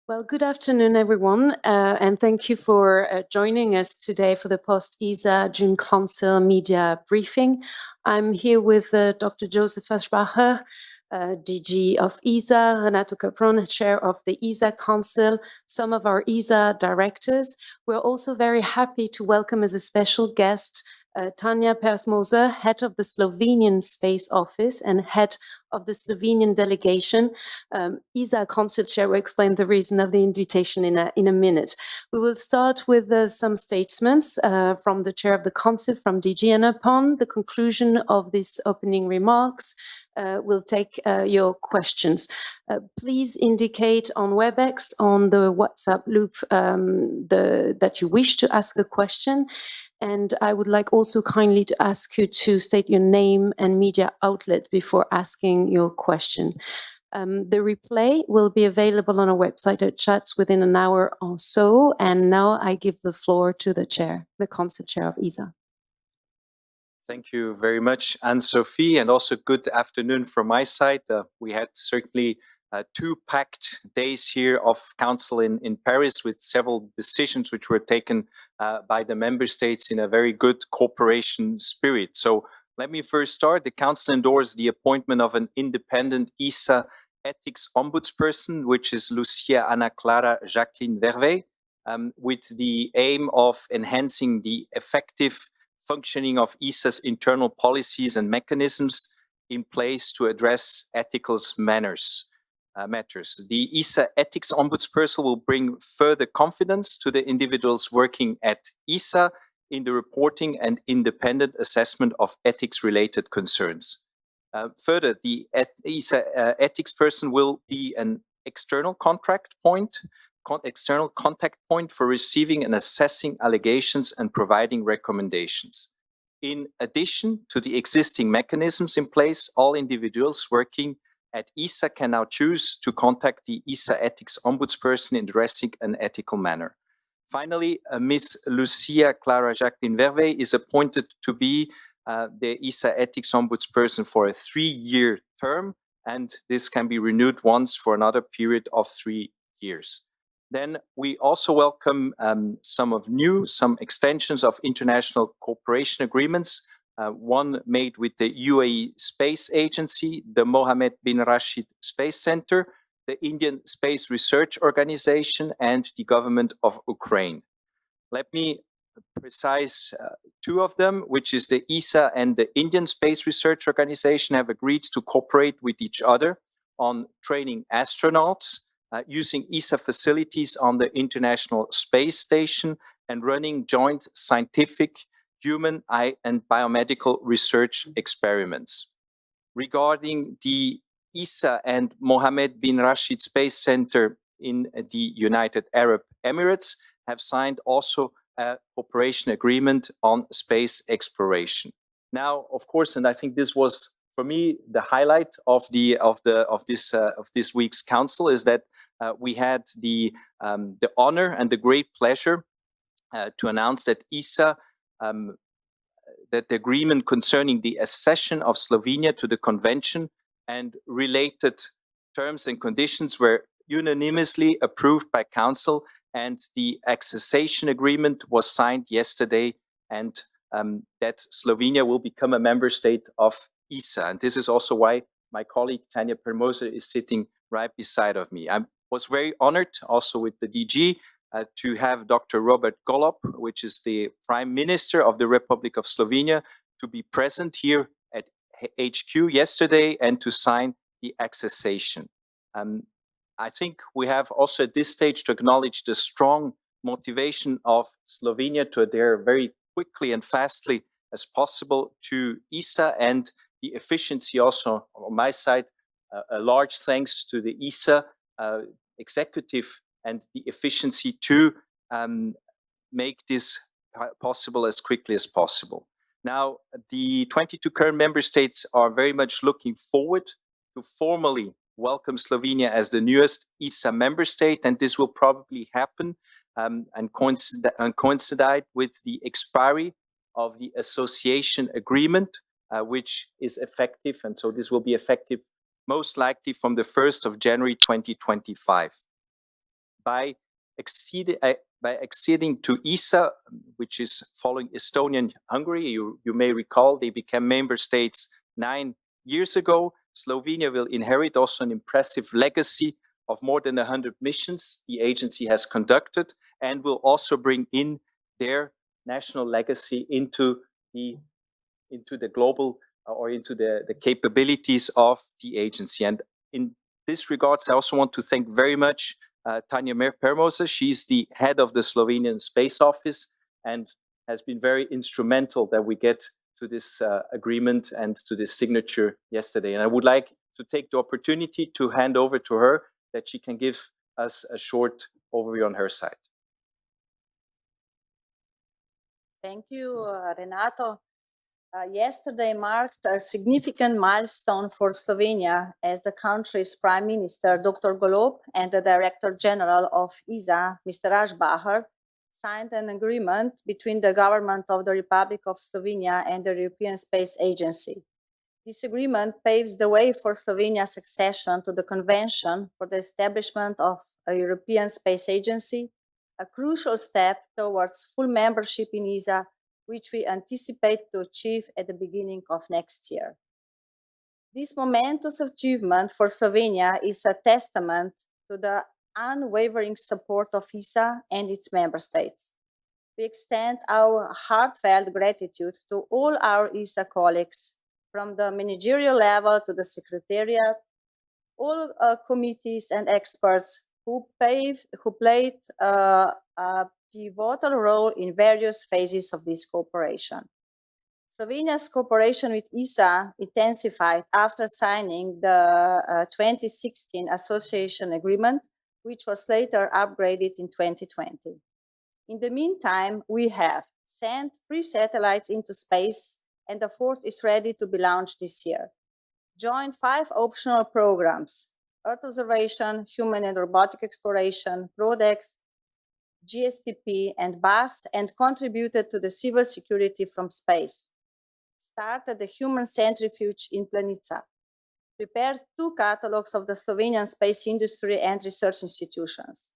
Well, good afternoon, everyone, and thank you for joining us today for the post-ESA June Council media briefing. I'm here with Dr. Josef Aschbacher, DG of ESA, Renato Krpoun, Chair of the ESA Council, some of our ESA directors. We're also very happy to welcome as a special guest Tanja Persmoser, head of the Slovenian Space Office and head of the Slovenian delegation. ESA Council Chair will explain the reason of the invitation in a minute. We will start with some statements from the Chair of the Council, from DG, and upon the conclusion of these opening remarks, we'll take your questions. Please indicate on WebEx, on the WhatsApp loop, that you wish to ask a question. And I would like also kindly to ask you to state your name and media outlet before asking your question. The replay will be available on our website at chats within an hour or so. And now I give the floor to the chair, the Council Chair of ESA. Thank you very much, Anne-Sophie, and also good afternoon from my side. We had certainly 2 packed days here of Council in Paris with several decisions which were taken by the member states in a very good cooperation spirit. So let me first start. The Council endorsed the appointment of an independent ESA ethics ombudsperson, which is Lucia Ana Clara Jacqueline Vervet, with the aim of enhancing the effective functioning of ESA's internal policies and mechanisms in place to address ethical matters. The ESA ethics ombudsperson will bring further confidence to the individuals working at ESA in the reporting and independent assessment of ethics-related concerns. Further, the ESA ethics person will be an external contact point for receiving and assessing allegations and providing recommendations. In addition to the existing mechanisms in place, all individuals working at ESA can now choose to contact the ESA ethics ombudsperson in addressing an ethical manner. Finally, Ms. Lucia Clara Jacqueline Vervet is appointed to be the ESA ethics ombudsperson for a 3-year term, and this can be renewed once for another period of 3 years. Then we also welcome some extensions of international cooperation agreements, one made with the UAE Space Agency, the Mohammed bin Rashid Space Center, the Indian Space Research Organization, and the government of Ukraine. Let me precise 2 of them, which is the ESA and the Indian Space Research Organization have agreed to cooperate with each other on training astronauts, using ESA facilities on the International Space Station and running joint scientific, human, and biomedical research experiments. Regarding the ESA and Mohammed bin Rashid Space Center in the United Arab Emirates have signed also a cooperation agreement on space exploration. Now, of course, and I think this was for me the highlight of this week's council, is that we had the honor and the great pleasure to announce that ESA, that the agreement concerning the accession of Slovenia to the convention and related terms and conditions were unanimously approved by Council, and the accession agreement was signed yesterday, and that Slovenia will become a member state of ESA. And this is also why my colleague Tanja Persmoser is sitting right beside of me. I was very honored also with the DG to have Dr. Robert Golob, which is the Prime Minister of the Republic of Slovenia, to be present here at HQ yesterday and to sign the accession. I think we have also at this stage to acknowledge the strong motivation of Slovenia to adhere very quickly and fastly as possible to ESA, and the efficiency also on my side. A large thanks to the ESA executive and the efficiency to make this possible as quickly as possible. Now, the 22 current member states are very much looking forward to formally welcome Slovenia as the newest ESA member state, and this will probably happen and coincide with the expiry of the association agreement, which is effective, and so this will be effective most likely from the 1st of January 2025. by acceding to ESA, which is following Estonia and Hungary. You may recall they became member states 9 years ago. Slovenia will inherit also an impressive legacy of more than 100 missions the agency has conducted, and will also bring in their national legacy into the global or into the capabilities of the agency. And in this regards, I also want to thank very much Tanja Permosa. She's the head of the Slovenian Space Office and has been very instrumental that we get to this agreement and to this signature yesterday. And I would like to take the opportunity to hand over to her that she can give us a short overview on her side. Thank you, Renato. Yesterday marked a significant milestone for Slovenia as the country's Prime Minister, Dr. Golob, and the Director General of ESA, Mr. Aschbacher, signed an agreement between the government of the Republic of Slovenia and the European Space Agency. This agreement paves the way for Slovenia's accession to the Convention for the establishment of a European Space Agency, a crucial step towards full membership in ESA, which we anticipate to achieve at the beginning of next year. This momentous achievement for Slovenia is a testament to the unwavering support of ESA and its member states. We extend our heartfelt gratitude to all our ESA colleagues, from the managerial level to the secretariat, all committees and experts who played a pivotal role in various phases of this cooperation. Slovenia's cooperation with ESA intensified after signing the 2016 association agreement, which was later upgraded in 2020. In the meantime, we have sent 3 satellites into space, and the 4th is ready to be launched this year. Joined 5 optional programs: Earth observation, human and robotic exploration, PRODEX, GSTP, and BAS, and contributed to the civil security from space. Started the human centrifuge in Planica. Prepared 2 catalogs of the Slovenian space industry and research institutions.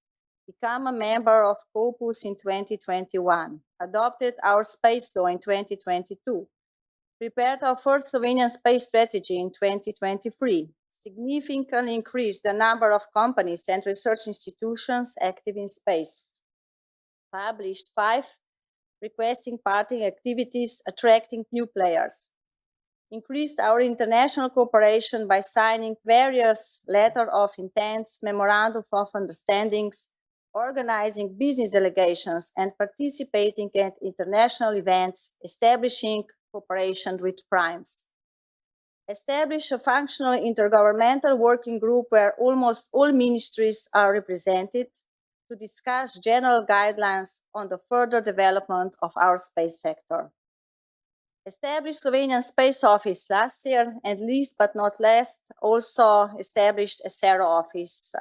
Become a member of Krpoun in 2021. Adopted our space law in 2022. Prepared our first Slovenian space strategy in 2023. Significantly increased the number of companies and research institutions active in space. Published 5 requesting partnering activities attracting new players. Increased our international cooperation by signing various letters of intents, memorandum of understandings, organizing business delegations, and participating at international events, establishing cooperation with primes. Establish a functional intergovernmental working group where almost all ministries are represented to discuss general guidelines on the further development of our space sector. Established Slovenian Space Office last year, and least but not least, also established a ESA office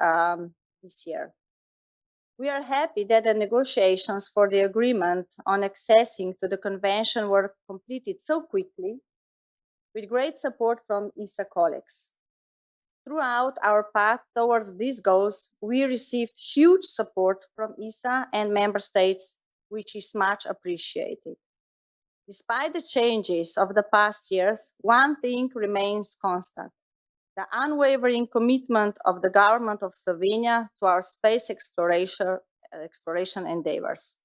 this year. We are happy that the negotiations for the agreement on accessing to the convention were completed so quickly, with great support from ESA colleagues. Throughout our path towards these goals, we received huge support from ESA and member states, which is much appreciated. Despite the changes of the past years, one thing remains constant: the unwavering commitment of the government of Slovenia to our space exploration endeavors.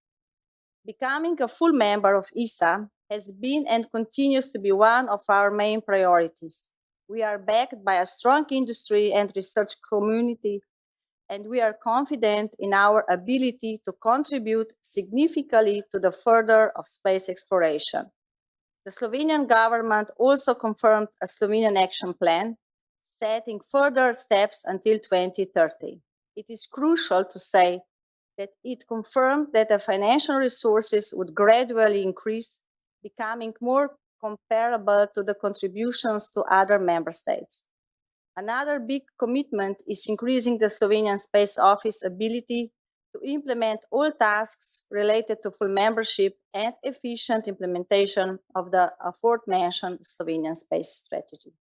Becoming a full member of ESA has been and continues to be one of our main priorities. We are backed by a strong industry and research community, and we are confident in our ability to contribute significantly to the further of space exploration. The Slovenian government also confirmed a Slovenian action plan, setting further steps until 2030. It is crucial to say that it confirmed that the financial resources would gradually increase, becoming more comparable to the contributions to other member states. Another big commitment is increasing the Slovenian Space Office ability to implement all tasks related to full membership and efficient implementation of the aforementioned Slovenian space strategy.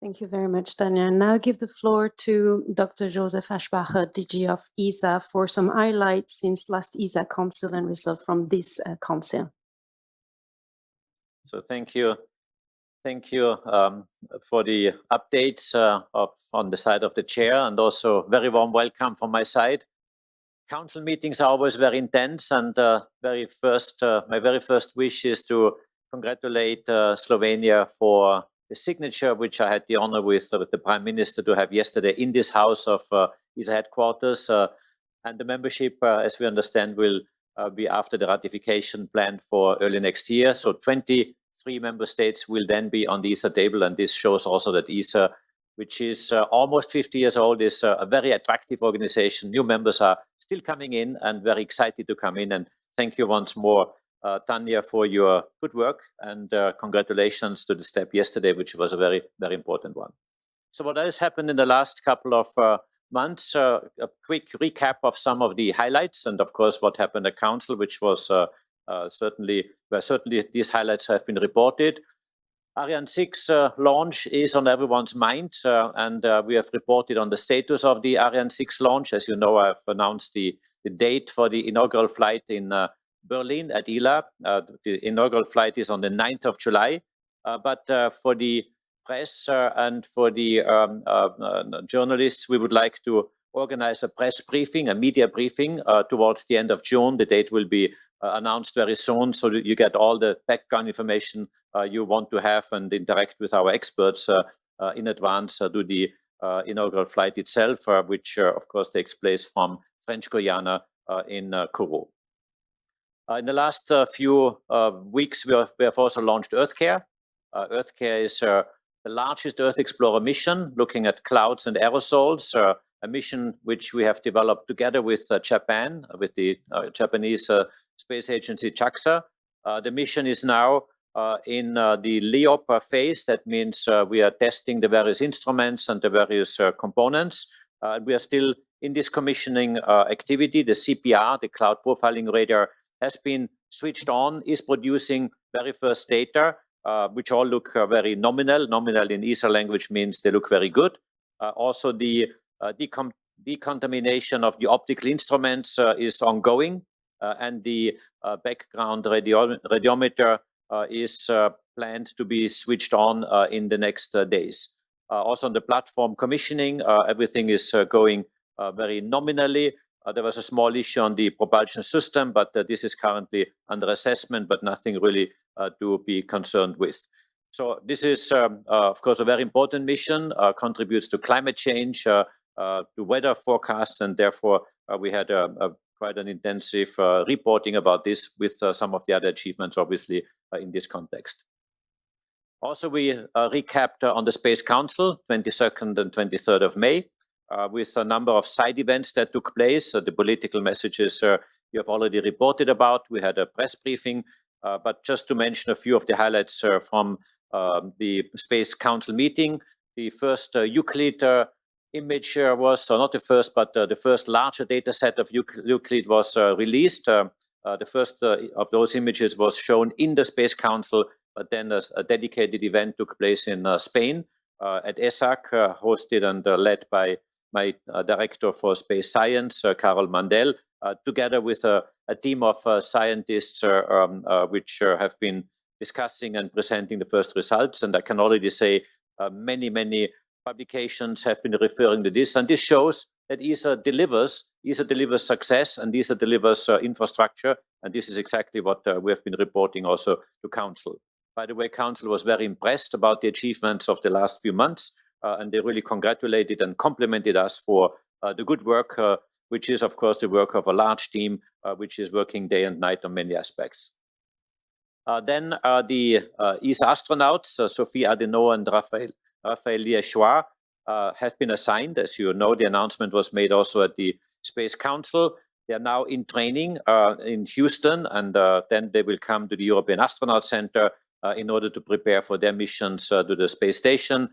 Thank you very much, Tanya. And now I give the floor to Dr. Josef Aschbacher, DG of ESA, for some highlights since last ESA Council and result from this Council. So thank you. Thank you for the updates on the side of the chair, and also very warm welcome from my side. Council meetings are always very intense, and my very first wish is to congratulate Slovenia for the signature, which I had the honor with the Prime Minister to have yesterday in this house of ESA headquarters. And the membership, as we understand, will be after the ratification planned for early next year. So 23 member states will then be on the ESA table, and this shows also that ESA, which is almost 50 years old, is a very attractive organization. New members are still coming in and very excited to come in. And thank you once more, Tanya, for your good work, and congratulations to the step yesterday, which was a very, very important one. So what has happened in the last couple of months, a quick recap of some of the highlights, and of course what happened at Council, which was certainly these highlights have been reported. Ariane 6 launch is on everyone's mind, and we have reported on the status of the Ariane 6 launch. As you know, I've announced the date for the inaugural flight in Berlin at ELA. The inaugural flight is on the 9th of July, but for the press and for the journalists, we would like to organize a press briefing, a media briefing towards the end of June. The date will be announced very soon, so that you get all the background information you want to have and interact with our experts in advance to the inaugural flight itself, which of course takes place from French Guiana in Kourou. In the last few weeks, we have also launched EarthCare. EarthCare is the largest Earth Explorer mission looking at clouds and aerosols, a mission which we have developed together with Japan, with the Japanese space agency JAXA. The mission is now in the LEOP phase. That means we are testing the various instruments and the various components. We are still in this commissioning activity. The CPR, the Cloud Profiling Radar, has been switched on, is producing very first data, which all look very nominal. Nominal in ESA language means they look very good. Also, the decontamination of the optical instruments is ongoing, and the background radiometer is planned to be switched on in the next days. Also on the platform commissioning, everything is going very nominally. There was a small issue on the propulsion system, but this is currently under assessment, but nothing really to be concerned with. So this is, of course, a very important mission, contributes to climate change, to weather forecasts, and therefore we had quite an intensive reporting about this with some of the other achievements, obviously, in this context. Also, we recapped on the Space Council, 22nd and 23rd of May, with a number of side events that took place. The political messages you have already reported about. We had a press briefing, but just to mention a few of the highlights from the Space Council meeting. The first Euclid image was, not the first, but the first larger data set of Euclid was released. The first of those images was shown in the Space Council, but then a dedicated event took place in Spain at ESAC, hosted and led by my director for space science, Carol Mandel, together with a team of scientists which have been discussing and presenting the first results. And I can already say many publications have been referring to this. And this shows that ESA delivers success, and ESA delivers infrastructure. And this is exactly what we have been reporting also to Council. By the way, Council was very impressed about the achievements of the last few months, and they really congratulated and complimented us for the good work, which is, of course, the work of a large team, which is working day and night on many aspects. Then the ESA astronauts, Sophie Adenau and Raphaël Liéchois, have been assigned. As you know, the announcement was made also at the Space Council. They are now in training in Houston, and then they will come to the European Astronaut Center in order to prepare for their missions to the space station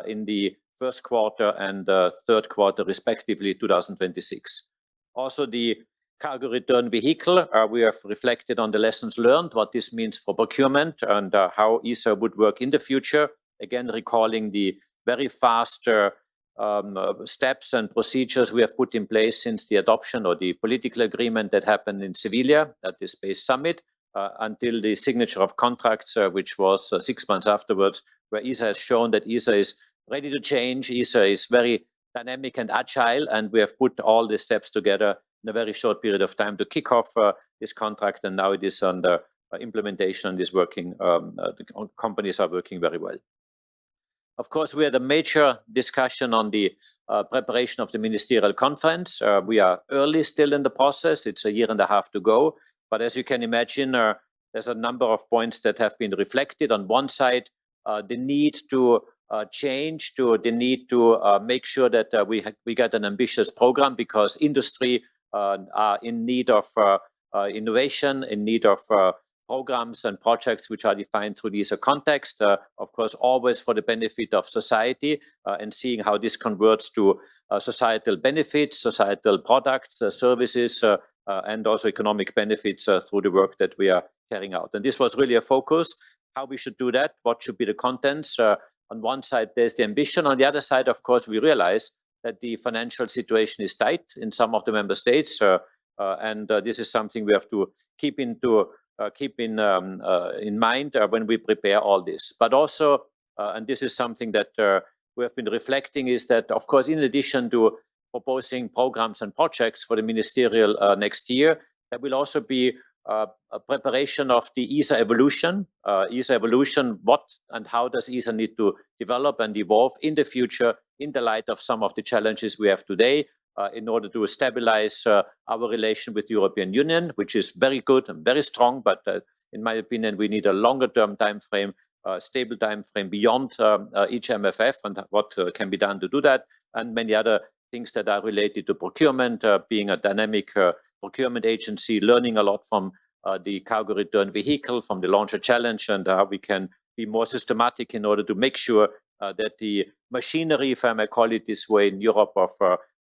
in the first quarter and third quarter, respectively, 2026. Also, the cargo return vehicle, we have reflected on the lessons learned, what this means for procurement, and how ESA would work in the future. Again, recalling the very fast steps and procedures we have put in place since the adoption or the political agreement that happened in Sevilla at the Space Summit until the signature of contracts, which was 6 months afterwards, where ESA has shown that ESA is ready to change. ESA is very dynamic and agile, and we have put all the steps together in a very short period of time to kick off this contract, and now it is under implementation and is working. The companies are working very well. Of course, we had a major discussion on the preparation of the ministerial conference. We are early still in the process. It's a year and a half to go. But as you can imagine, there's a number of points that have been reflected. On one side, the need to change, to the need to make sure that we get an ambitious program, because industry are in need of innovation, in need of programs and projects which are defined through this context, of course, always for the benefit of society, and seeing how this converts to societal benefits, societal products, services, and also economic benefits through the work that we are carrying out. And this was really a focus, how we should do that, what should be the contents. On one side, there's the ambition. On the other side, of course, we realize that the financial situation is tight in some of the member states, and this is something we have to keep in mind when we prepare all this. But also, and this is something that we have been reflecting, is that, of course, in addition to proposing programs and projects for the ministerial next year, there will also be a preparation of the ESA evolution. ESA evolution, what and how does ESA need to develop and evolve in the future in the light of some of the challenges we have today, in order to stabilize our relation with the European Union, which is very good and very strong. But in my opinion, we need a longer-term time frame, stable time frame beyond each MFF, and what can be done to do that, and many other things that are related to procurement, being a dynamic procurement agency, learning a lot from the cargo return vehicle, from the launcher challenge, and how we can be more systematic in order to make sure that the machinery, if I may call it this way, in Europe of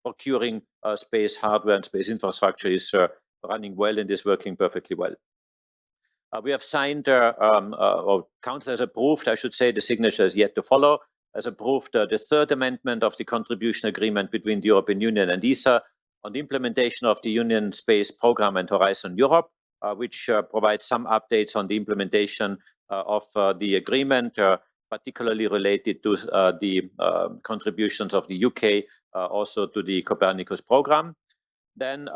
procuring space hardware and space infrastructure is running well and is working perfectly well. We have signed, or Council has approved, I should say, the signature is yet to follow, has approved the third amendment of the contribution agreement between the European Union and ESA on the implementation of the Union Space Programme and Horizon Europe, which provides some updates on the implementation of the agreement, particularly related to the contributions of the UK, also to the Copernicus program. Then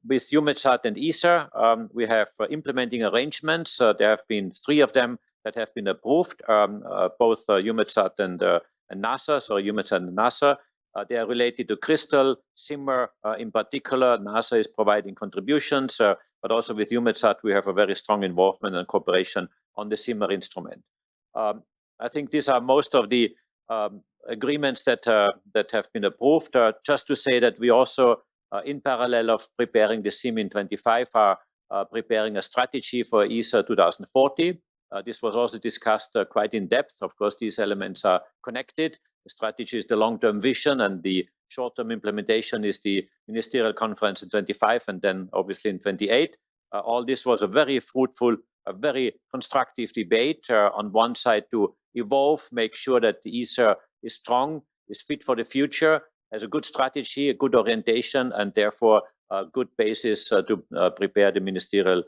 with EUMETSAT and ESA, we have implementing arrangements. There have been 3 of them that have been approved, both EUMETSAT and NASA, so EUMETSAT and NASA. They are related to Crystal, SIMR in particular. NASA is providing contributions, but also with EUMETSAT, we have a very strong involvement and cooperation on the SIMR instrument. I think these are most of the agreements that have been approved. Just to say that we also, in parallel of preparing the SIM in 25, are preparing a strategy for ESA 2040. This was also discussed quite in depth. Of course, these elements are connected. The strategy is the long-term vision, and the short-term implementation is the ministerial conference in 25, and then obviously in 28. All this was a very fruitful, a very constructive debate on one side to evolve, make sure that the ESA is strong, is fit for the future, has a good strategy, a good orientation, and therefore a good basis to prepare the ministerial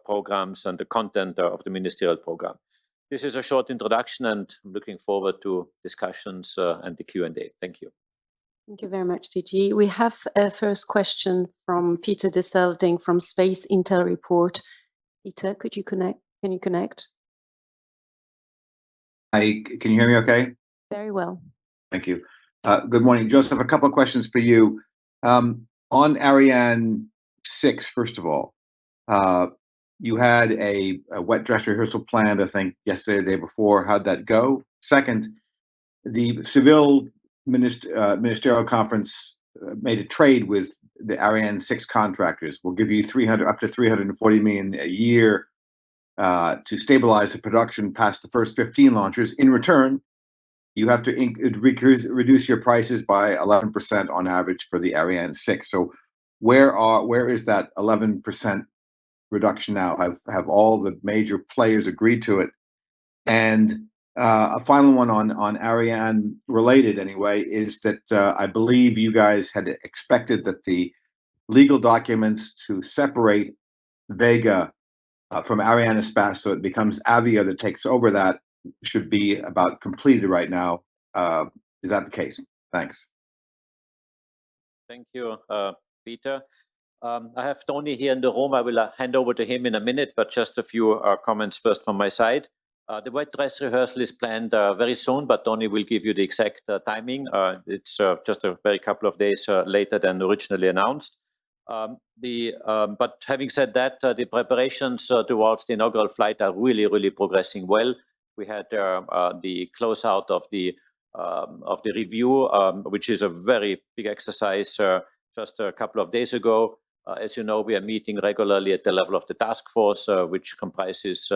programs and the content of the ministerial program. This is a short introduction, and I'm looking forward to discussions and the Q&A. Thank you. Thank you very much, DG. We have a first question from Peter de Selding from Space Intel Report. Peter, could you connect? Can you connect? Hi, can you hear me okay? Very well. Thank you. Good morning, Josef. A couple of questions for you. On Ariane 6, first of all, you had a wet dress rehearsal planned, I think, yesterday, the day before. How'd that go? Second, the Seville ministerial conference made a trade with the Ariane 6 contractors. We'll give you up to 340 million a year to stabilize the production past the first 15 launchers. In return, you have to reduce your prices by 11% on average for the Ariane 6. So where is that 11% reduction now? Have all the major players agreed to it? And A final one on Ariane related anyway, is that I believe you guys had expected that the legal documents to separate Vega from Arianespace, so it becomes Avio that takes over that, should be about completed right now. Is that the case? Thanks. Thank you, Peter. I have Tony here in the room. I will hand over to him in a minute, but just a few comments first from my side. The wet dress rehearsal is planned very soon, but Tony will give you the exact timing. It's just a very couple of days later than originally announced. But having said that, the preparations towards the inaugural flight are really progressing well. We had the closeout of the review, which is a very big exercise just a couple of days ago. As you know, we are meeting regularly at the level of the task force, which comprises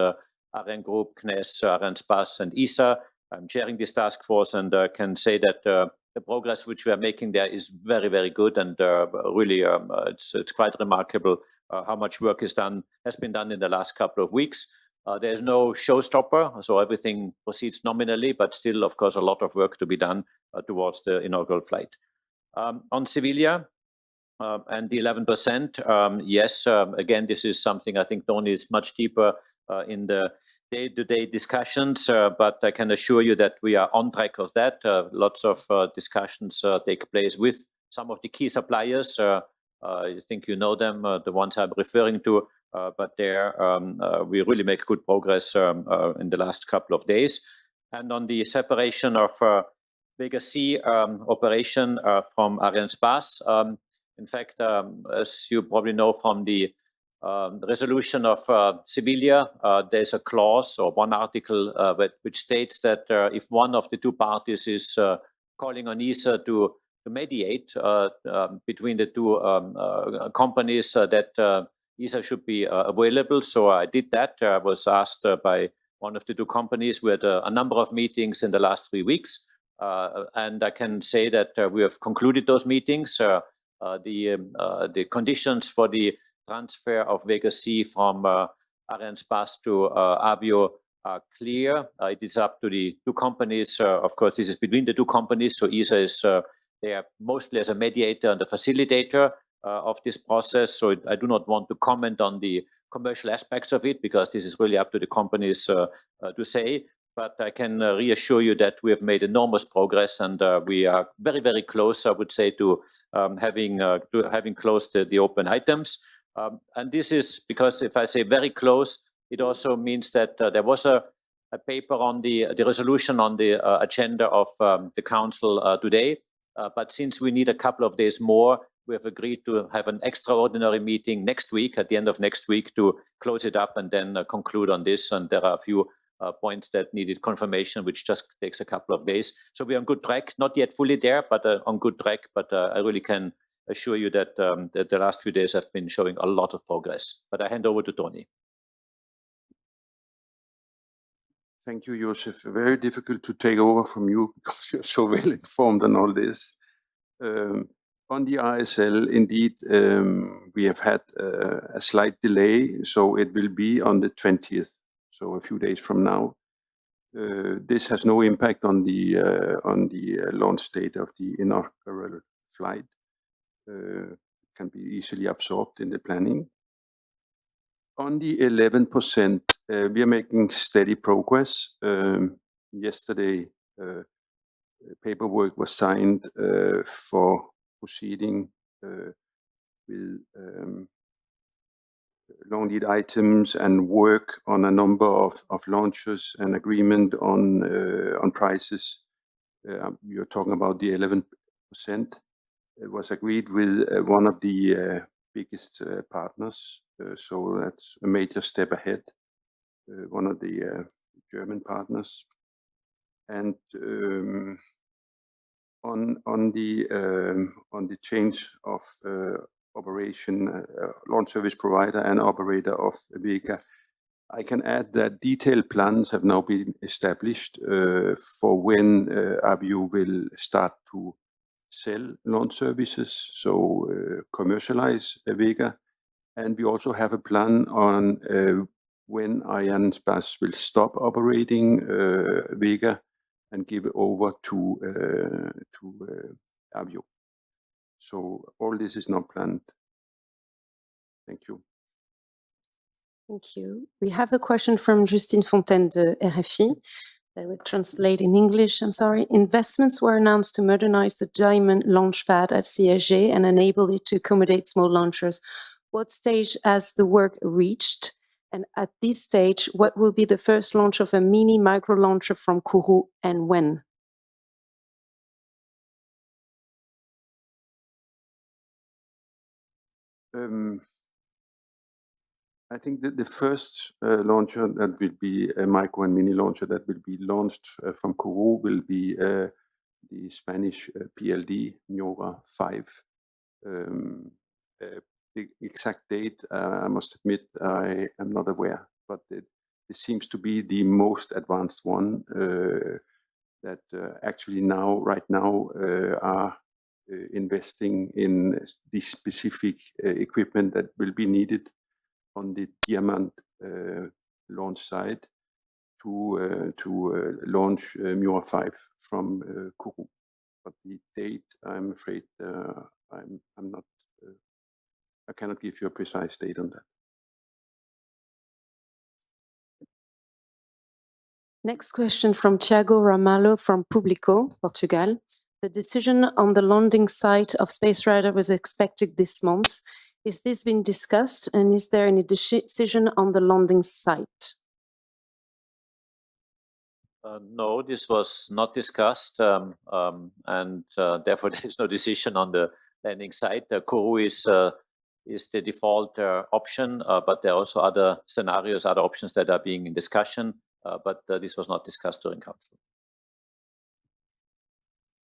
Ariane Group, CNES, Arianespace, and ESA. I'm chairing this task force and can say that the progress which we are making there is very good, and really it's quite remarkable how much work has been done in the last couple of weeks. There's no showstopper, so everything proceeds nominally, but still, of course, a lot of work to be done towards the inaugural flight. On Sevilla and the 11%, yes, again, this is something I think Tony is much deeper in the day-to-day discussions, but I can assure you that we are on track of that. Lots of discussions take place with some of the key suppliers. I think you know them, the ones I'm referring to, but there we really make good progress in the last couple of days. And on the separation of Vega C operation from Arianespace, in fact, as you probably know from the resolution of Sevilla, there's a clause or one article which states that if one of the two parties is calling on ESA to mediate between the two companies, that ESA should be available. So I did that. I was asked by one of the two companies. We had a number of meetings in the last 3 weeks, and I can say that we have concluded those meetings. The conditions for the transfer of Vega C from Arianespace to Avio are clear. It is up to the two companies. Of course, this is between the two companies, so ESA is there mostly as a mediator and a facilitator of this process. So I do not want to comment on the commercial aspects of it, because this is really up to the companies to say. But I can reassure you that we have made enormous progress, and we are very close, I would say, to having closed the open items. And this is because if I say very close, it also means that there was a paper on the resolution on the agenda of the council today. But since we need a couple of days more, we have agreed to have an extraordinary meeting next week, at the end of next week, to close it up and then conclude on this. And there are a few points that needed confirmation, which just takes a couple of days. So we're on good track, not yet fully there, but on good track. But I really can assure you that, that the last few days have been showing a lot of progress. But I hand over to Tony. Thank you, Josef. Very difficult to take over from you because you're so well informed on all this. On the RSL, indeed, we have had a slight delay, so it will be on the 20th, so a few days from now. This has no impact on the launch date of the inaugural flight. Can be easily absorbed in the planning. On the 11%, we are making steady progress. Yesterday, paperwork was signed for proceeding with long lead items and work on a number of launches and agreement on prices. You're talking about the 11%. It was agreed with one of the biggest partners, so that's a major step ahead. One of the German partners, and on the change of operation, launch service provider and operator of Vega, I can add that detailed plans have now been established for when Avio will start to sell launch services, so commercialize Vega. And we also have a plan on when Arianespace will stop operating Vega and give it over to Avio. So all this is not planned. Thank you. Thank you. We have a question from Justine Fontaine de RFI that will translate in English. I'm sorry. Investments were announced to modernize the Diamond launch pad at CSG and enable it to accommodate small launchers. What stage has the work reached? And at this stage, what will be the first launch of a mini micro launcher from Kourou and when? I think that the first launcher that will be a micro and mini launcher that will be launched from Kourou will be the Spanish PLD Miura 5. The exact date, I must admit, I am not aware, but it seems to be the most advanced one that actually right now are investing in the specific equipment that will be needed on the Diamond launch site to launch Miura 5 from Kourou. But the date, I'm afraid, I'm not. I cannot give you a precise date on that. Next question from Tiago Ramalho from Publico, Portugal. The decision on the landing site of Space Radar was expected this month. Is this been discussed, and is there any decision on the landing site? No, this was not discussed, and therefore there is no decision on the landing site. Kourou is the default option, but there are also other scenarios, other options that are being in discussion, but this was not discussed during Council.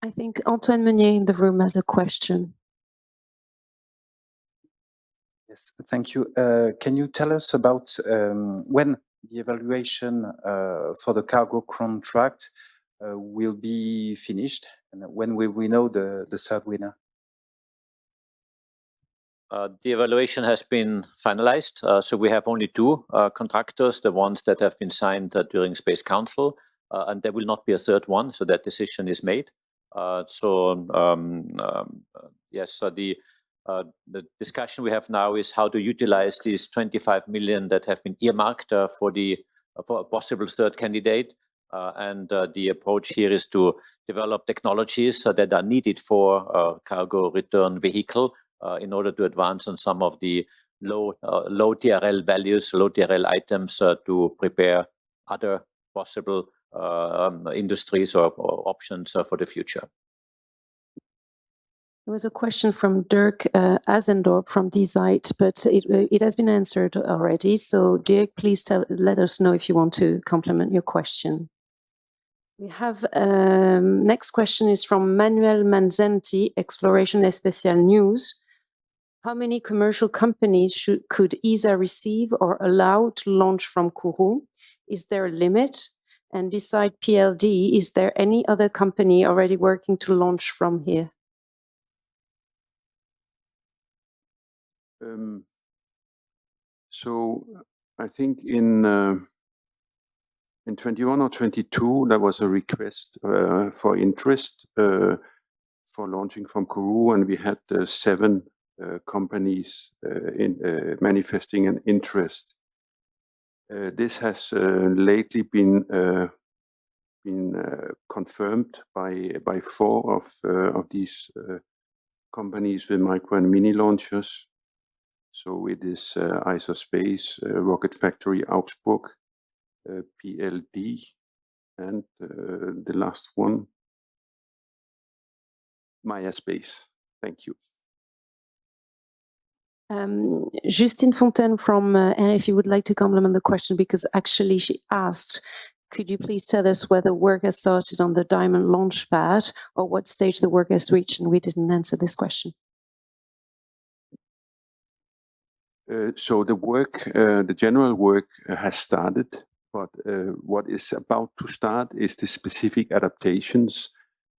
I think Antoine Meunier in the room has a question. Yes, thank you. Can you tell us about when the evaluation for the cargo contract will be finished, and when will we know the third winner? The evaluation has been finalized, so we have only two contractors, the ones that have been signed during Space Council, and there will not be a third one, so that decision is made. Yes, so the discussion we have now is how to utilize these 25 million that have been earmarked for a possible third candidate. And the approach here is to develop technologies that are needed for cargo return vehicle in order to advance on some of the low TRL values, low TRL items to prepare other possible industries or options for the future. There was a question from Dirk Azendorp from DZite, but it has been answered already. So Dirk, please let us know if you want to complement your question. We have next question is from Manuel Manzenti, Exploration Especial News. How many commercial companies could ESA receive or allow to launch from Kourou? Is there a limit? And beside PLD, is there any other company already working to launch from here? So I think in 21 or 22, there was a request for interest for launching from Kourou, and we had 7 companies manifesting an interest. This has lately been confirmed by 4 of these companies with micro and mini launchers. So it is ESA Space, Rocket Factory Augsburg, PLD, and the last one, Maya Space. Thank you. Justine Fontaine from RFI would like to complement the question because actually she asked, could you please tell us whether work has started on the Diamond launch pad or what stage the work has reached? And we didn't answer this question. So the work, the general work has started, but what is about to start is the specific adaptations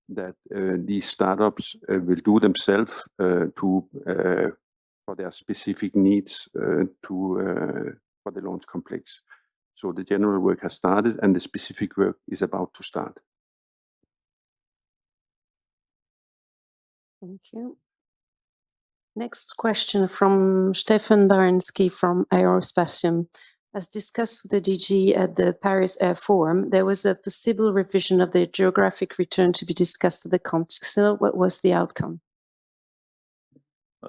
that these startups will do themselves for their specific needs for the launch complex. So the general work has started and the specific work is about to start. Thank you. Next question from Stefan Baranski from Aerospatium. As discussed with the DG at the Paris Air Forum, there was a possible revision of the geographic return to be discussed at the Council. What was the outcome?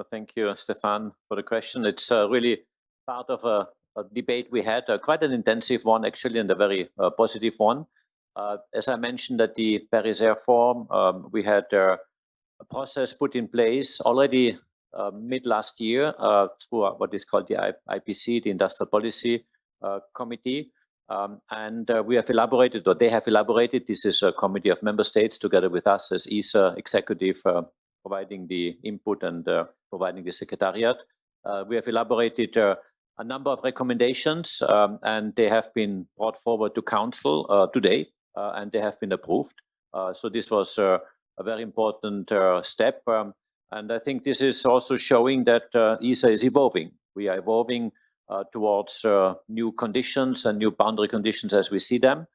Thank you, Stefan, for the question. It's really part of a debate we had, quite an intensive one, actually, and a very positive one. As I mentioned at the Paris Air Forum, we had a process put in place already mid last year through what is called the IPC, the Industrial Policy Committee. And we have elaborated, or they have elaborated, this is a committee of member states together with us as ESA executive providing the input and providing the secretariat. We have elaborated a number of recommendations and they have been brought forward to Council today and they have been approved. So this was a very important step. And I think this is also showing that ESA is evolving. We are evolving towards new conditions and new boundary conditions as we see them.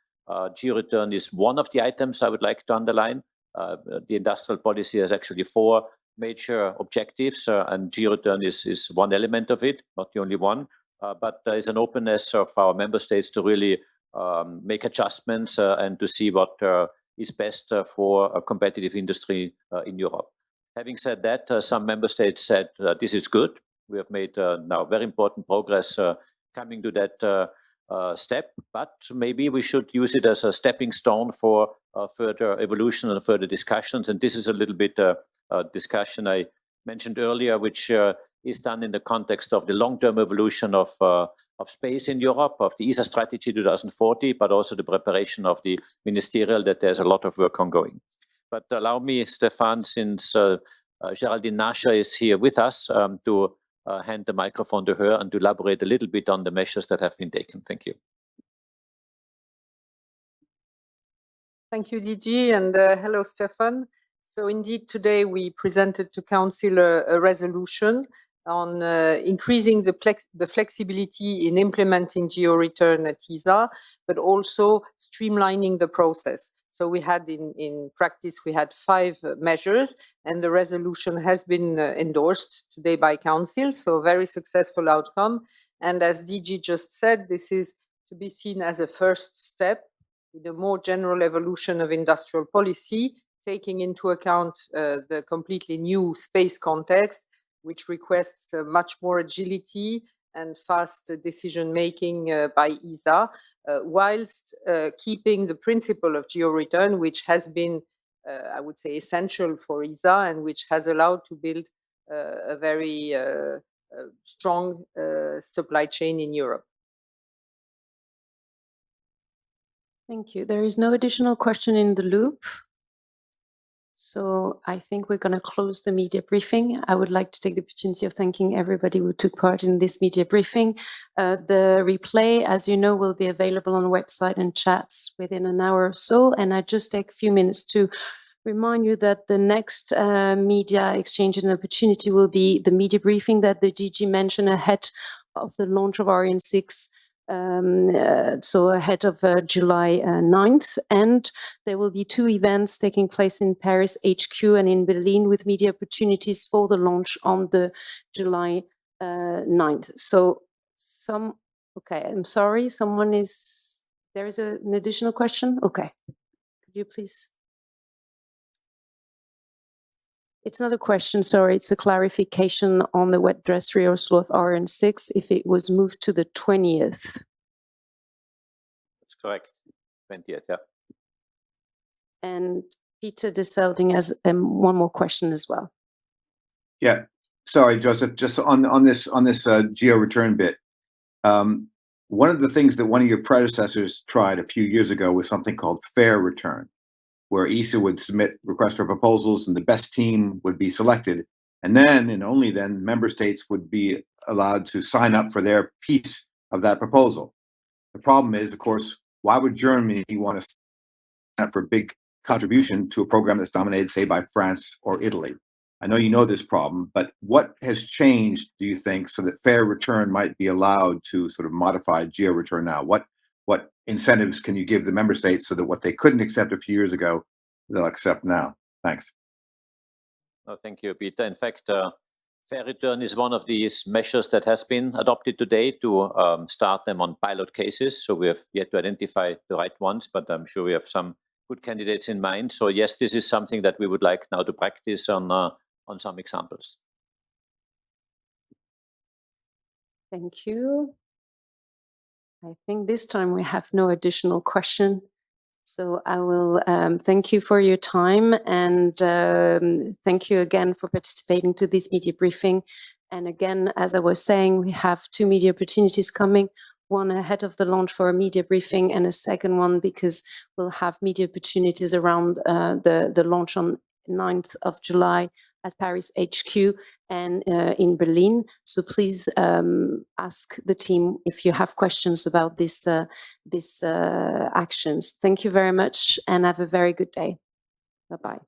Georeturn is one of the items I would like to underline. The industrial policy has actually 4 major objectives, and georeturn is one element of it, not the only one. But there is an openness of our member states to really make adjustments and to see what is best for a competitive industry in Europe. Having said that, some member states said this is good. We have made now very important progress coming to that step, but maybe we should use it as a stepping stone for further evolution and further discussions. And this is a little bit a discussion I mentioned earlier, which is done in the context of the long-term evolution of space in Europe, of the ESA strategy 2040, but also the preparation of the ministerial, that there's a lot of work ongoing. But allow me, Stefan, since Geraldine Nasha is here with us, to hand the microphone to her and to elaborate a little bit on the measures that have been taken. Thank you. Thank you, DG, and hello, Stefan. So indeed, today we presented to Council a resolution on increasing the flexibility in implementing geo-return at ESA, but also streamlining the process. So we had in practice, we had 5 measures, and the resolution has been endorsed today by Council, so a very successful outcome. And as DG just said, this is to be seen as a first step in a more general evolution of industrial policy, taking into account the completely new space context, which requests much more agility and fast decision-making by ESA, whilst keeping the principle of geo-return, which has been, I would say, essential for ESA and which has allowed to build a very strong supply chain in Europe. Thank you. There is no additional question in the loop. So I think we're going to close the media briefing. I would like to take the opportunity of thanking everybody who took part in this media briefing. The replay, as you know, will be available on the website and chats within an hour or so. And I just take a few minutes to remind you that the next media exchange and opportunity will be the media briefing that the DG mentioned ahead of the launch of Ariane 6. So ahead of July 9th, and there will be 2 events taking place in Paris HQ and in Berlin with media opportunities for the launch on the July 9th. So okay, I'm sorry, there is an additional question? Okay, could you please? It's not a question, sorry, it's a clarification on the wet dress rehearsal of Ariane 6, if it was moved to the 20th. That's correct, 20th, yeah. And Peter de Selding has one more question as well. Yeah, sorry, Joseph, just on this geo-return bit. One of the things that one of your predecessors tried a few years ago was something called fair return, where ESA would submit requests for proposals and the best team would be selected. And then, and only then, member states would be allowed to sign up for their piece of that proposal. The problem is, of course, why would Germany want to sign up for a big contribution to a program that's dominated, say, by France or Italy? I know you know this problem, but what has changed, do you think, so that fair return might be allowed to sort of modify geo-return now? What incentives can you give the member states so that what they couldn't accept a few years ago, they'll accept now? Thanks. Oh, thank you, Peter. In fact, fair return is one of these measures that has been adopted today to start them on pilot cases. So we have yet to identify the right ones, but I'm sure we have some good candidates in mind. So yes, this is something that we would like now to practice on some examples. Thank you. I think this time we have no additional question. So I will thank you for your time, and thank you again for participating to this media briefing. And again, as I was saying, we have 2 media opportunities coming, one ahead of the launch for a media briefing, and a second one because we'll have media opportunities around the launch on 9th of July at Paris HQ and in Berlin. So please ask the team if you have questions about these actions. Thank you very much and have a very good day. Bye-bye.